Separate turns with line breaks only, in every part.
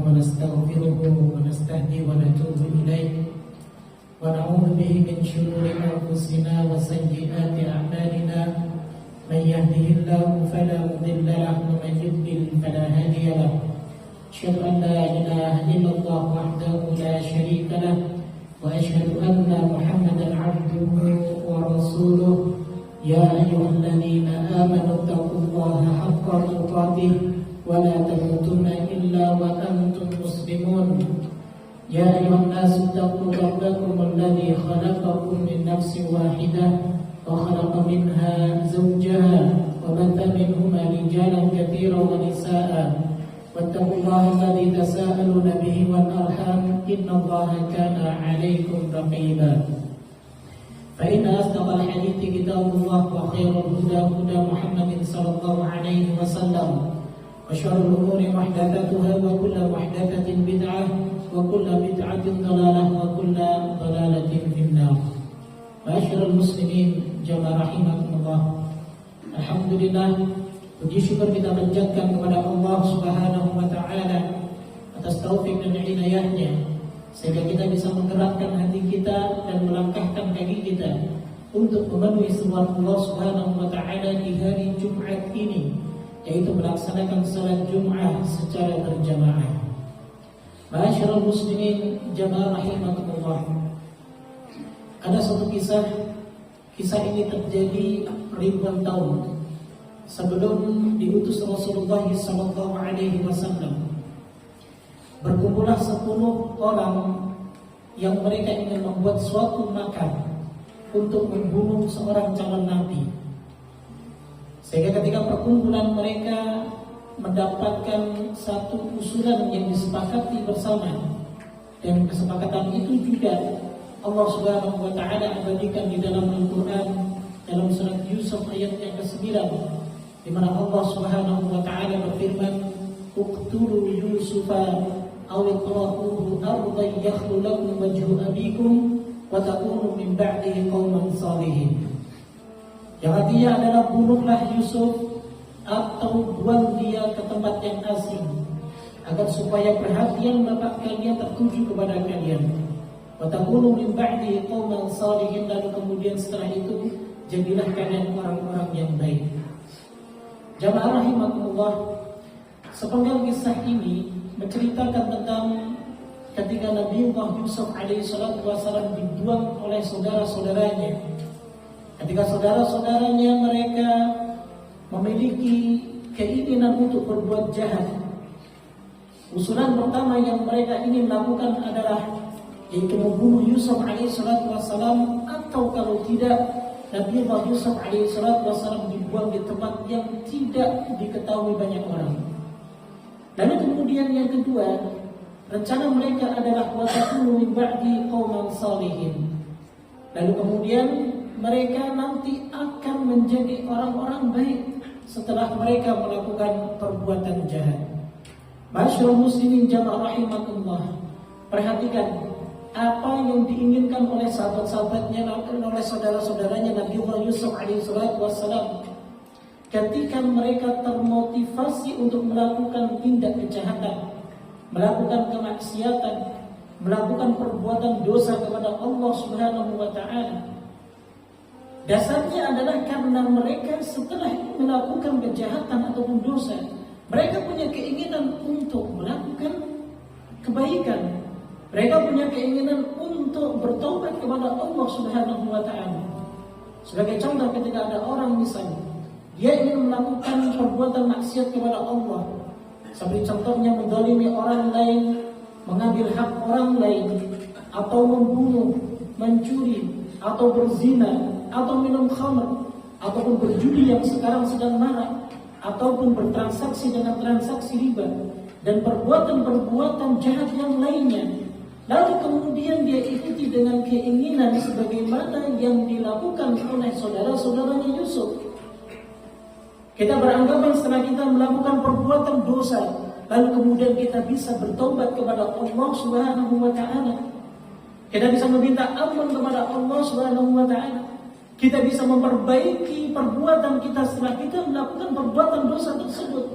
ونستغفره ونستهدي ونتوب إليه ونعوذ به من شرور أنفسنا وسيئات أعمالنا من يهده الله فلا مضل له ومن يضلل فلا هادي له أشهد أن لا إله إلا الله وحده لا شريك له وأشهد أن محمدا عبده ورسوله يا أيها الذين آمنوا اتقوا الله حق تقاته ولا تموتن إلا وأنتم مسلمون يا أيها الناس اتقوا ربكم الذي خلقكم من نفس واحدة وخلق منها زوجها وبث منهما رجالا كثيرا ونساء واتقوا الله الذي تساءلون به والأرحام إن الله كان عليكم رقيبا فإن أصدق الحديث كتاب الله وخير الهدى هدى محمد صلى الله عليه وسلم وشر الأمور محدثاتها وكل محدثة بدعة وكل بدعة ضلالة وكل ضلالة في النار. Ma'asyiral muslimin jamaah rahimakumullah. Alhamdulillah, puji syukur kita panjatkan kepada Allah Subhanahu wa taala atas taufik dan inayahnya sehingga kita bisa menggerakkan hati kita dan melangkahkan kaki kita untuk memenuhi seruan Allah Subhanahu wa taala di hari Jumat ini, yaitu melaksanakan salat Jumat secara berjamaah. Ma'asyiral muslimin jamaah rahimakumullah. Ada satu kisah ini terjadi ribuan tahun sebelum diutus Rasulullah SAW. Berkumpullah 10 orang yang mereka ingin membuat suatu makar untuk membunuh seorang calon nabi. Sehingga ketika perkumpulan mereka mendapatkan satu usulan yang disepakati bersama, dan kesepakatan itu juga Allah Subhanahu wa taala abadikan di dalam Al-Qur'an dalam surat Yusuf ayat yang ke-9, di mana Allah Subhanahu wa taala berfirman, "Uqtulu Yusufa aw itrahuhu ardan yakhlu lakum wajhu abikum wa takunu min ba'dihi qauman salihin." Yang artinya adalah bunuhlah Yusuf atau buang dia ke tempat yang asing agar supaya perhatian bapak kalian tertuju kepada kalian. Wa takunu min ba'di qauman salihin, lalu kemudian setelah itu jadilah kalian orang-orang yang baik. Jamaah rahimakumullah, sepenggal kisah ini menceritakan tentang ketika Nabi Yusuf alaihissalatu wassalam dibuang oleh saudara-saudaranya. Ketika saudara-saudaranya mereka memiliki keinginan untuk berbuat jahat, usulan pertama yang mereka ingin lakukan adalah yaitu membunuh Yusuf alaihissalatu wassalam, atau kalau tidak Nabi Yusuf alaihissalatu wassalam dibuang di tempat yang tidak diketahui banyak orang. Lalu kemudian yang kedua, rencana mereka adalah wa takunu min ba'di qauman salihin. Lalu kemudian mereka nanti akan menjadi orang-orang baik setelah mereka melakukan perbuatan jahat. Ma'asyiral muslimin jamaah rahimakumullah, perhatikan apa yang diinginkan oleh sahabat-sahabatnya, oleh saudara-saudaranya Nabi Yusuf alaihissalatu wassalam ketika mereka termotivasi untuk melakukan tindak kejahatan, melakukan kemaksiatan, melakukan perbuatan dosa kepada Allah Subhanahu wa taala. Dasarnya adalah karena mereka setelah melakukan kejahatan ataupun dosa, mereka punya keinginan untuk melakukan kebaikan. Mereka punya keinginan untuk bertobat kepada Allah Subhanahu wa taala. Sebagai contoh, ketika ada orang misalnya dia ingin melakukan perbuatan maksiat kepada Allah, seperti contohnya menzalimi orang lain, mengambil hak orang lain, atau membunuh, mencuri, atau berzina, atau minum khamr, ataupun berjudi yang sekarang sedang marak, ataupun bertransaksi dengan transaksi riba, dan perbuatan-perbuatan jahat yang lainnya. Lalu kemudian dia ikuti dengan keinginan sebagaimana yang dilakukan oleh saudara-saudaranya Yusuf. Kita beranggapan setelah kita melakukan perbuatan dosa, lalu kemudian kita bisa bertobat kepada Allah Subhanahu wa taala. Kita bisa meminta ampun kepada Allah Subhanahu wa taala. Kita bisa memperbaiki perbuatan kita setelah kita melakukan perbuatan dosa tersebut.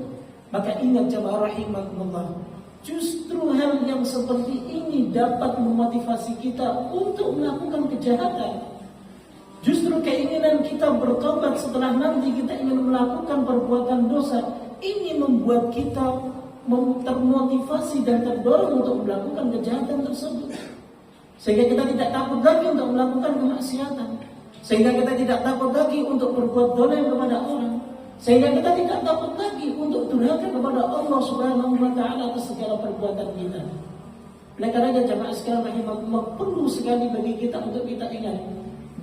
Maka ingat jamaah rahimakumullah, Justru hal yang seperti ini dapat memotivasi kita untuk melakukan kejahatan. Justru keinginan kita bertobat setelah nanti kita ingin melakukan perbuatan dosa, ini membuat kita termotivasi dan terdorong untuk melakukan kejahatan tersebut. Sehingga kita tidak takut lagi untuk melakukan kemaksiatan. Sehingga kita tidak takut lagi untuk berbuat zalim kepada orang. Sehingga kita tidak takut lagi untuk durhaka kepada Allah Subhanahu wa taala atas segala perbuatan kita. Oleh karena jemaah sekalian rahimakumullah, perlu sekali bagi kita untuk kita ingat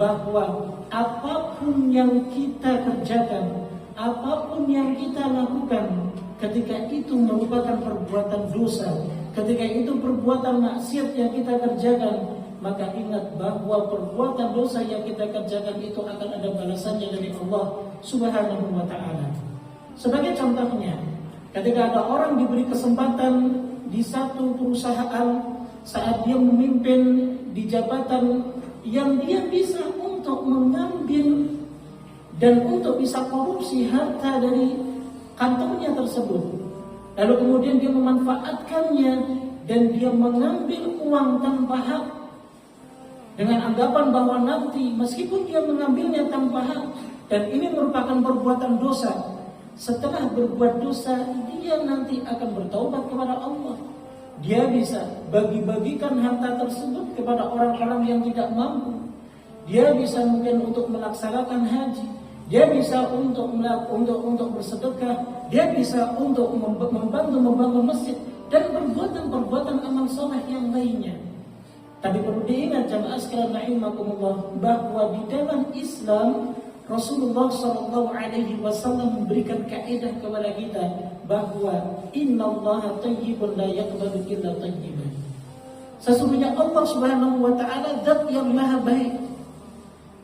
bahwa apapun yang kita kerjakan, apapun yang kita lakukan, ketika itu merupakan perbuatan dosa, ketika itu perbuatan maksiat yang kita kerjakan, maka ingat bahwa perbuatan dosa yang kita kerjakan itu akan ada balasannya dari Allah Subhanahu wa taala. Sebagai contohnya, ketika ada orang diberi kesempatan di satu perusahaan saat dia memimpin di jabatan yang dia bisa untuk mengambil dan untuk bisa korupsi harta dari kantornya tersebut, lalu kemudian dia memanfaatkannya dan dia mengambil uang tanpa hak dengan anggapan bahwa nanti meskipun dia mengambilnya tanpa hak dan ini merupakan perbuatan dosa, setelah berbuat dosa dia nanti akan bertaubat kepada Allah. Dia bisa bagi-bagikan harta tersebut kepada orang-orang yang tidak mampu. Dia bisa mungkin untuk melaksanakan haji. Dia bisa untuk bersedekah. Dia bisa untuk membangun masjid dan perbuatan-perbuatan amal saleh yang lainnya. Tapi perlu diingat jamaah sekalian rahimakumullah bahwa di dalam Islam Rasulullah SAW memberikan kaidah kepada kita bahwa innallaha thayyibun la yaqbalu illa thayyiban. Sesungguhnya Allah Subhanahu wa taala zat yang maha baik.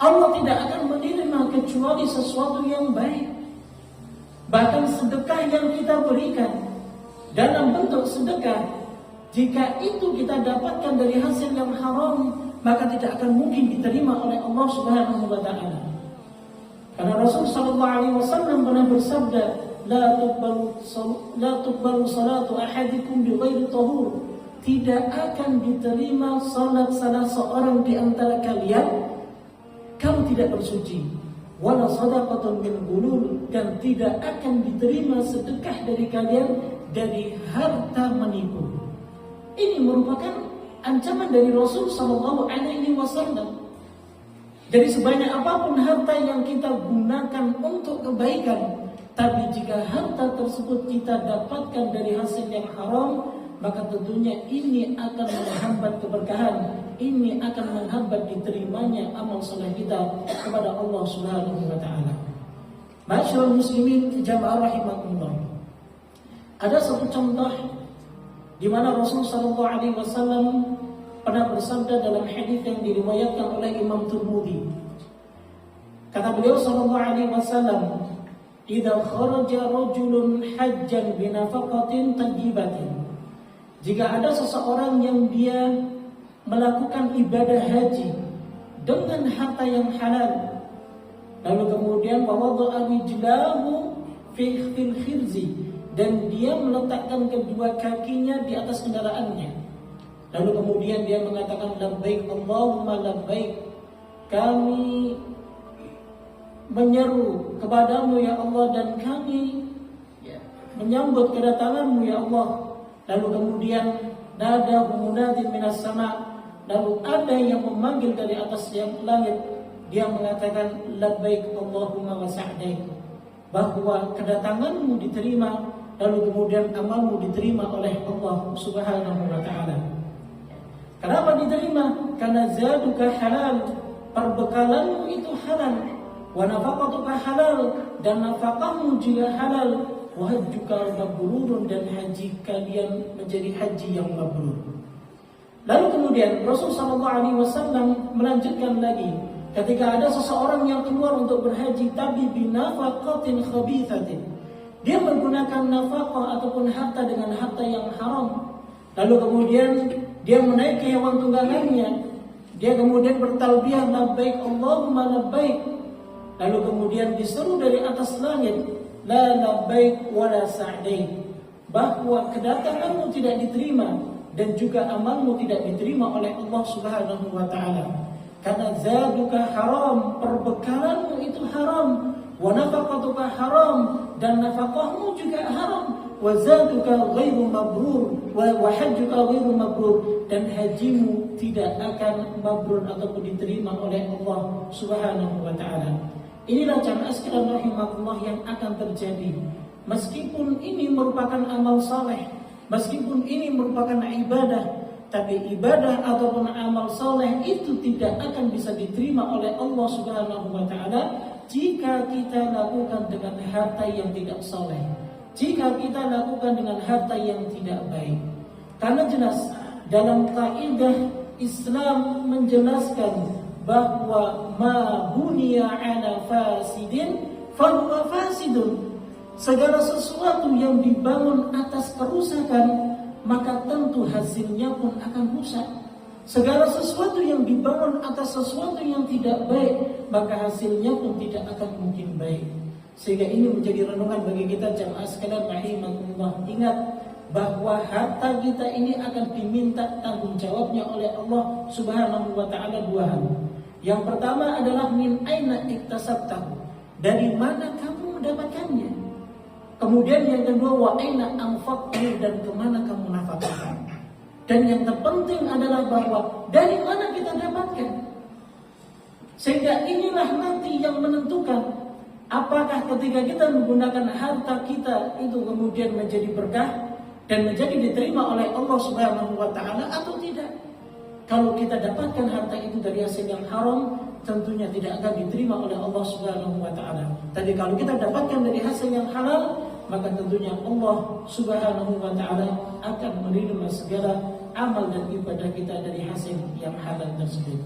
Allah tidak akan menerima kecuali sesuatu yang baik. Bahkan sedekah yang kita berikan dalam bentuk sedekah, jika itu kita dapatkan dari hasil yang haram, maka tidak akan mungkin diterima oleh Allah Subhanahu wa taala. Karena Rasul sallallahu alaihi wasallam pernah bersabda, la tuqbalu salatu ahadikum bighairi tahur. Tidak akan diterima salat salah seorang di antara kalian kalau tidak bersuci. Wala sadaqatun min ghulul, dan tidak akan diterima sedekah dari kalian dari harta menipu. Ini merupakan ancaman dari Rasul sallallahu alaihi wasallam. Jadi sebanyak apapun harta yang kita gunakan untuk kebaikan, tapi jika harta tersebut kita dapatkan dari hasil yang haram, maka tentunya ini akan menghambat keberkahan, ini akan menghambat diterimanya amal saleh kita kepada Allah Subhanahu wa taala. Masyaallah muslimin jamaah rahimakumullah. Ada satu contoh di mana Rasul sallallahu alaihi wasallam pernah bersabda dalam hadis yang diriwayatkan oleh Imam Tirmidzi. Kata beliau sallallahu alaihi wasallam, "Idza kharaja rajulun hajjan bi nafaqatin tayyibatin." Jika ada seseorang yang dia melakukan ibadah haji dengan harta yang halal, lalu kemudian wawada'a rijlahu fi khirzi, dan dia meletakkan kedua kakinya di atas kendaraannya. Lalu kemudian dia mengatakan labbaik Allahumma labbaik, kami menyeru kepadamu ya Allah dan kami menyambut kedatanganmu ya Allah. Lalu kemudian nada munadin minas sama, lalu ada yang memanggil dari atas yang langit, dia mengatakan labbaik Allahumma wa sa'daik, bahwa kedatanganmu diterima, lalu kemudian amalmu diterima oleh Allah Subhanahu wa taala. Kenapa diterima? Karena zaduka halal, perbekalanmu itu halal, wa nafaqatuka halal, dan nafkahmu juga halal, wa hajjuka mabrurun, dan haji kalian menjadi haji yang mabrur. Lalu kemudian Rasulullah SAW melanjutkan lagi, ketika ada seseorang yang keluar untuk berhaji tapi binafaqatin khabithatin, dia menggunakan nafkah ataupun harta dengan harta yang haram. Lalu kemudian dia menaiki hewan tunggangannya, dia kemudian bertalbiyah labbaik Allahumma labbaik, lalu kemudian diseru dari atas langit, la labbaik wala sa'daik, bahwa kedatanganmu tidak diterima dan juga amalmu tidak diterima oleh Allah Subhanahu wa taala. Karena zaduka haram, perbekalanmu itu haram, wa nafaqatuka haram, dan nafkahmu juga haram, wa zaduka ghairu mabrur, wa hajjuka ghairu mabrur, dan hajimu tidak akan mabrur ataupun diterima oleh Allah Subhanahu wa taala. Inilah jamaah sekalian rahimakumullah yang akan terjadi. Meskipun ini merupakan amal saleh, meskipun ini merupakan ibadah, tapi ibadah ataupun amal saleh itu tidak akan bisa diterima oleh Allah Subhanahu wa taala jika kita lakukan dengan harta yang tidak saleh, jika kita lakukan dengan harta yang tidak baik. Karena jelas dalam kaidah Islam menjelaskan bahwa ma buniya ala fasidin fahuwa fasidun. Segala sesuatu yang dibangun atas kerusakan, maka tentu hasilnya pun akan rusak. Segala sesuatu yang dibangun atas sesuatu yang tidak baik, maka hasilnya pun tidak akan mungkin baik. Sehingga ini menjadi renungan bagi kita jamaah sekalian rahimakumullah. Ingat bahwa harta kita ini akan diminta tanggung jawabnya oleh Allah Subhanahu wa taala dua hal. Yang pertama adalah min aina iktasabtahu, dari mana kamu mendapatkannya. Kemudian yang kedua wa aina anfaqtahu, dan kemana kamu nafkahkan. Dan yang terpenting adalah bahwa dari mana kita dapatkan. Sehingga inilah nanti yang menentukan apakah ketika kita menggunakan harta kita itu kemudian menjadi berkah dan menjadi diterima oleh Allah Subhanahu wa taala atau tidak. Kalau kita dapatkan harta itu dari hasil yang haram, tentunya tidak akan diterima oleh Allah Subhanahu wa taala. Tapi kalau kita dapatkan dari hasil yang halal, maka tentunya Allah Subhanahu wa taala akan menerima segala amal dan ibadah kita dari hasil yang halal tersebut.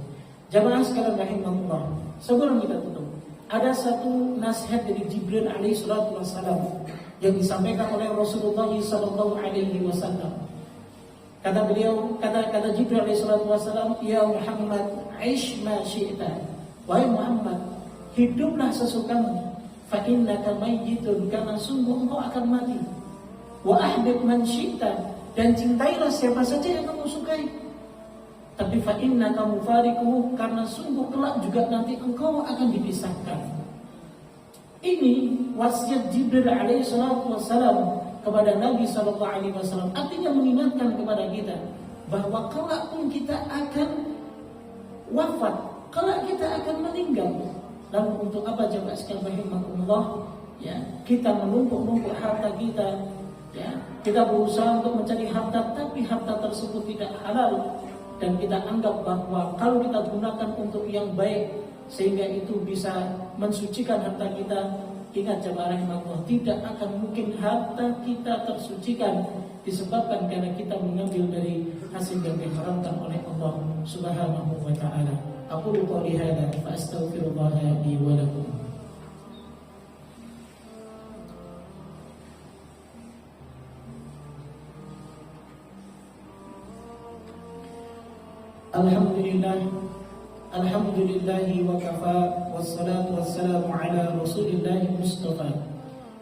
Jamaah sekalian rahimakumullah, sebelum kita tutup, ada satu nasihat dari Jibril alaihi salatu wassalam yang disampaikan oleh Rasulullah sallallahu alaihi wasallam. Kata beliau, kata Jibril alaihi salatu wassalam, "Ya Muhammad, aish ma syi'ta." Wahai Muhammad, hiduplah sesukamu. Fa innaka mayyitun, karena sungguh engkau akan mati. Wa ahbib man syi'ta, dan cintailah siapa saja yang kamu sukai. Tapi fa innaka mufariquhu, karena sungguh kelak juga nanti engkau akan dipisahkan. Ini wasiat Jibril alaihi salatu wassalam kepada Nabi sallallahu alaihi wasallam, artinya mengingatkan kepada kita bahwa kelak pun kita akan wafat, kelak kita akan meninggal. Lalu untuk apa jemaah sekalian rahimakumullah, ya, kita menumpuk-numpuk harta kita, ya, kita berusaha untuk mencari harta tapi harta tersebut tidak halal, dan kita anggap bahwa kalau kita gunakan untuk yang baik sehingga itu bisa mensucikan harta kita. Ingat jemaah rahimakumullah, tidak akan mungkin harta kita tersucikan disebabkan karena kita mengambil dari hasil yang diharamkan oleh Allah Subhanahu wa taala. Aqulu qouli hadza fa astaghfirullah li wa lakum. Alhamdulillahi wa kafa, wassalatu wassalamu ala rasulillahi mustafa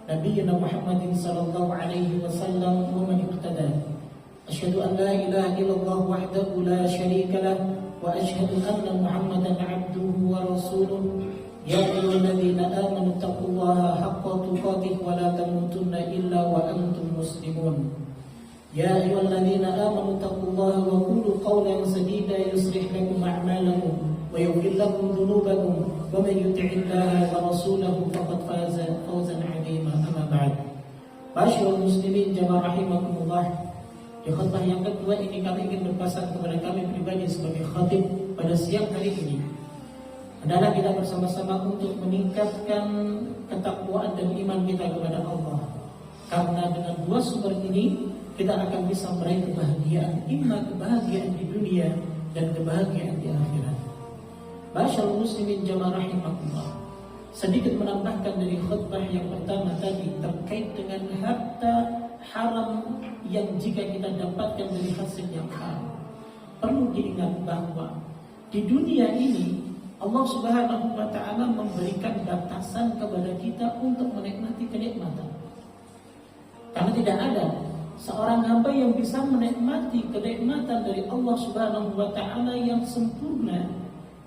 Nabiyyina Muhammadin sallallahu alaihi wasallam wa man iqtada. Asyhadu an la ilaha illallah wahdahu la syarika lah, wa asyhadu anna Muhammadan abduhu wa rasuluh. Ya ayyuhalladzina amanu taqullaha haqqa tuqatih wa la tamutunna illa wa antum muslimun. Ya ayyuhalladzina amanu taqullaha wa qulu qawlan sadida yuslih lakum a'malakum wa yaghfir lakum dhunubakum wa man yuti'illaha wa rasulahu faqad faza fawzan 'azima. Amma ba'd. Masyaallah muslimin jamaah rahimakumullah. Di khutbah yang kedua ini kami ingin berpesan kepada kami pribadi sebagai khatib pada siang hari ini adalah kita bersama-sama untuk meningkatkan ketakwaan dan iman kita kepada Allah. Karena dengan dua sumber ini kita akan bisa meraih kebahagiaan, imma kebahagiaan di dunia dan kebahagiaan di akhirat. Masyaallah muslimin jamaah rahimakumullah. Sedikit menambahkan dari khutbah yang pertama tadi terkait dengan harta haram yang jika kita dapatkan dari hasil yang haram. Perlu diingat bahwa di dunia ini Allah Subhanahu wa taala memberikan batasan kepada kita untuk menikmati kenikmatan. Karena tidak ada seorang hamba yang bisa menikmati kenikmatan dari Allah Subhanahu wa taala yang sempurna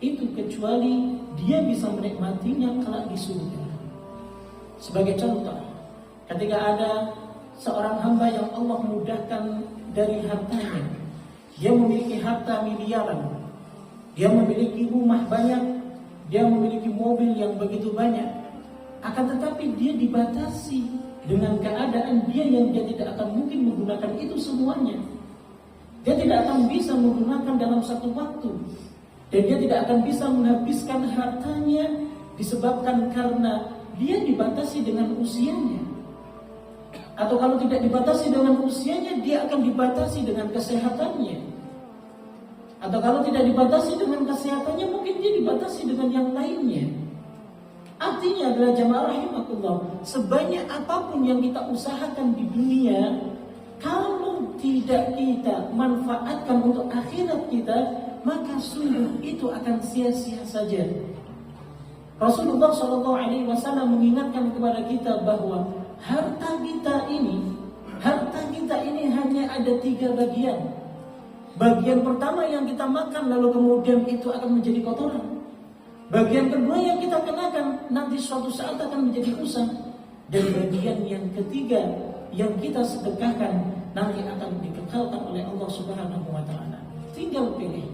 itu kecuali dia bisa menikmatinya kelak di surga. Sebagai contoh, ketika ada seorang hamba yang Allah mudahkan dari hartanya, dia memiliki harta miliaran, dia memiliki rumah banyak, dia memiliki mobil yang begitu banyak, akan tetapi dia dibatasi dengan keadaan dia yang dia tidak akan mungkin menggunakan itu semuanya. Dia tidak akan bisa menggunakan dalam satu waktu, dan dia tidak akan bisa menghabiskan hartanya disebabkan karena dia dibatasi dengan usianya. Atau kalau tidak dibatasi dengan usianya, dia akan dibatasi dengan kesehatannya. Atau kalau tidak dibatasi dengan kesehatannya, mungkin dia dibatasi dengan yang lainnya. Artinya adalah jamaah rahimakumullah, sebanyak apapun yang kita usahakan di dunia, kalau tidak kita manfaatkan untuk akhirat kita, maka sungguh itu akan sia-sia saja. Rasulullah SAW mengingatkan kepada kita bahwa harta kita ini hanya ada 3 bagian. Bagian pertama yang kita makan, lalu kemudian itu akan menjadi kotoran. Bagian kedua yang kita kenakan, nanti suatu saat akan menjadi usang. Dan bagian yang ketiga yang kita sedekahkan, nanti akan dikekalkan oleh Allah Subhanahu wa taala. Tinggal pilih,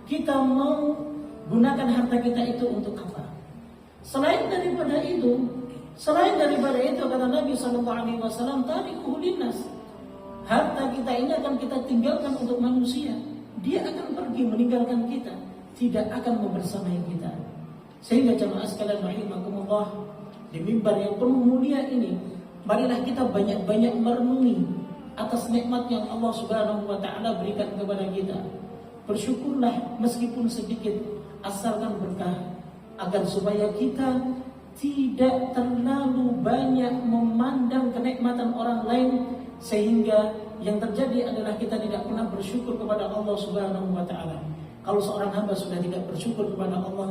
kita mau gunakan harta kita itu untuk apa? Selain daripada itu, kata Nabi SAW, tarikuhu linnas. Harta kita ini akan kita tinggalkan untuk manusia. Dia akan pergi meninggalkan kita, tidak akan membersamai kita. Sehingga jamaah sekalian rahimakumullah, di mimbar yang penuh mulia ini, marilah kita banyak-banyak merenungi atas nikmat yang Allah Subhanahu wa taala berikan kepada kita. Bersyukurlah meskipun sedikit, asalkan berkah, agar supaya kita tidak terlalu banyak memandang kenikmatan orang lain, sehingga yang terjadi adalah kita tidak pernah bersyukur kepada Allah Subhanahu wa taala. Kalau seorang hamba sudah tidak bersyukur kepada Allah,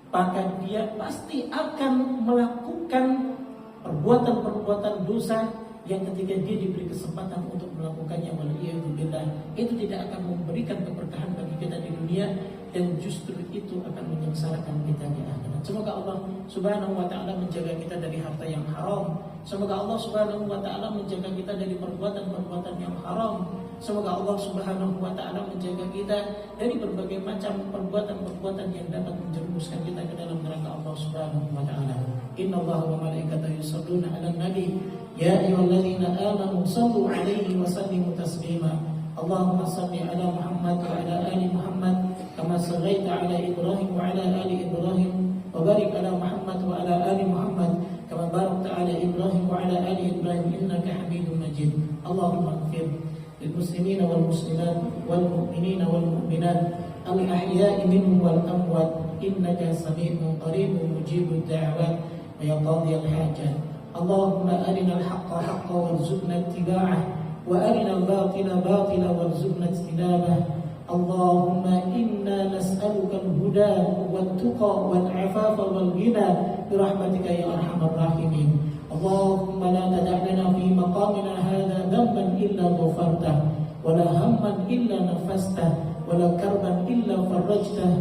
maka dia pasti akan melakukan perbuatan-perbuatan dosa yang ketika dia diberi kesempatan untuk melakukannya, waliyadzubillah, itu tidak akan memberikan keberkahan bagi kita di dunia, dan justru itu akan menyengsarakan kita di akhirat. Semoga Allah Subhanahu wa taala menjaga kita dari harta yang haram. Semoga Allah Subhanahu wa taala menjaga kita dari perbuatan-perbuatan yang haram. Semoga Allah Subhanahu wa taala menjaga kita dari berbagai macam perbuatan-perbuatan yang dapat menjerumuskan kita ke dalam neraka Allah Subhanahu wa taala. Innallaha wa malaikatahu yusholluna 'alan nabi ya ayyuhalladzina amanu shallu 'alaihi wa sallimu taslima. Allahumma shalli 'ala Muhammad wa 'ala ali Muhammad kama shallaita 'ala Ibrahim wa 'ala ali Ibrahim wa barik 'ala Muhammad wa 'ala ali Muhammad kama barakta 'ala Ibrahim wa 'ala ali Ibrahim innaka Hamidum Majid. Allahumma ighfir للمسلمين والمسلمات والمؤمنين والمؤمنات الأحياء منهم والأموات إنك سميع قريب مجيب الدعوات ويا قاضي الحاجات. اللهم أرنا الحق حقا وارزقنا اتباعه وأرنا الباطل باطلا وارزقنا اجتنابه. اللهم إنا نسألك الهدى والتقى والعفاف والغنى برحمتك يا أرحم الراحمين. اللهم لا تدع لنا في مقامنا هذا ذنبا إلا غفرته ولا هما إلا نفسته ولا كربا إلا فرجته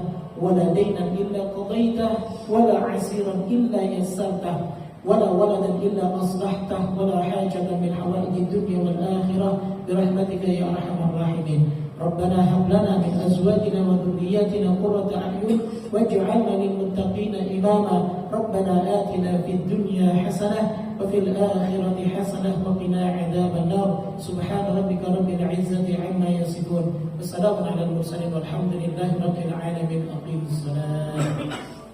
ولا دينا إلا قضيته ولا عسيرا إلا يسرته ولا ولدا إلا أصلحته ولا حاجة من حوائج الدنيا والآخرة برحمتك يا أرحم الراحمين. ربنا هب لنا من أزواجنا وذرياتنا قرة أعين واجعلنا للمتقين إماما. ربنا آتنا في الدنيا حسنة وفي الآخرة حسنة وقنا عذاب النار. سبحان ربك رب العزة عما يصفون وسلام على المرسلين والحمد لله رب العالمين. أقيموا الصلاة.